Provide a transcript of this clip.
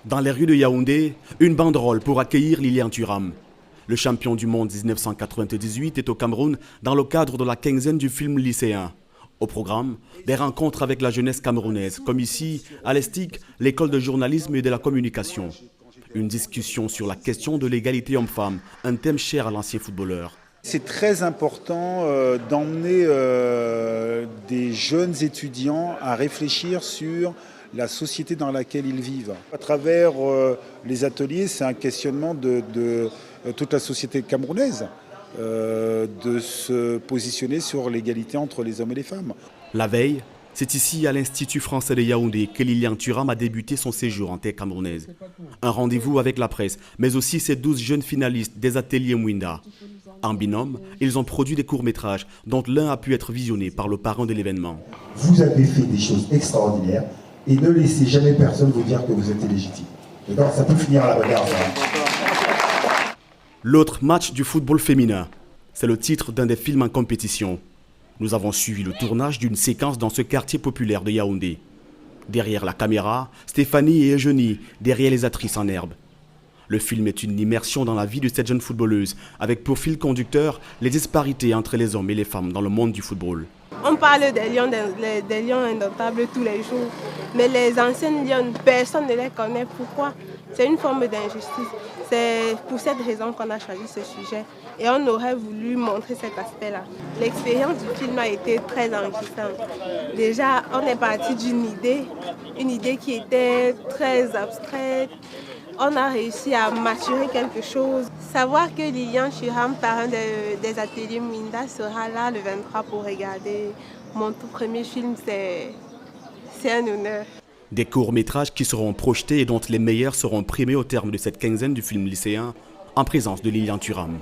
Dans les rues de Yaoundé, une banderole pour accueillir Lilian Thuram. Le champion du monde 1998 est au Cameroun dans le cadre de la quinzaine du film lycéen. Au programme, des rencontres avec la jeunesse camerounaise, comme ici, à l'ESTIC, l'école de journalisme et de la communication. Une discussion sur la question de l'égalité homme-femme, un thème cher à l'ancien footballeur. C'est très important d'emmener des jeunes étudiants à réfléchir sur la société dans laquelle ils vivent. À travers les ateliers, c'est un questionnement de toute la société camerounaise, de se positionner sur l'égalité entre les hommes et les femmes. La veille, c'est ici à l'Institut français de Yaoundé que Lilian Thuram a débuté son séjour en terre camerounaise. Un rendez-vous avec la presse, mais aussi ses 12 jeunes finalistes des ateliers Mwinda. En binôme, ils ont produit des courts-métrages dont l'un a pu être visionné par le parrain de l'événement. Vous avez fait des choses extraordinaires et ne laissez jamais personne vous dire que vous êtes illégitime. D'accord ? Ça peut finir à la bagarre. L'autre match du football féminin, c'est le titre d'un des films en compétition. Nous avons suivi le tournage d'une séquence dans ce quartier populaire de Yaoundé. Derrière la caméra, Stéphanie et Eugénie, des réalisatrices en herbe. Le film est une immersion dans la vie de cette jeune footballeuse, avec pour fil conducteur les disparités entre les hommes et les femmes dans le monde du football. On parle des lions indomptables tous les jours, mais les anciennes lionnes, personne ne les connaît. Pourquoi? C'est une forme d'injustice. C'est pour cette raison qu'on a choisi ce sujet et on aurait voulu montrer cet aspect-là. L'expérience du film a été très enrichissante. Déjà, on est parti d'une idée qui était très abstraite. On a réussi à maturer quelque chose. Savoir que Lilian Thuram, parrain des ateliers Mwinda, sera là le 23 pour regarder mon tout premier film, c'est un honneur. Des courts-métrages qui seront projetés et dont les meilleurs seront primés au terme de cette quinzaine du film lycéen en présence de Lilian Thuram.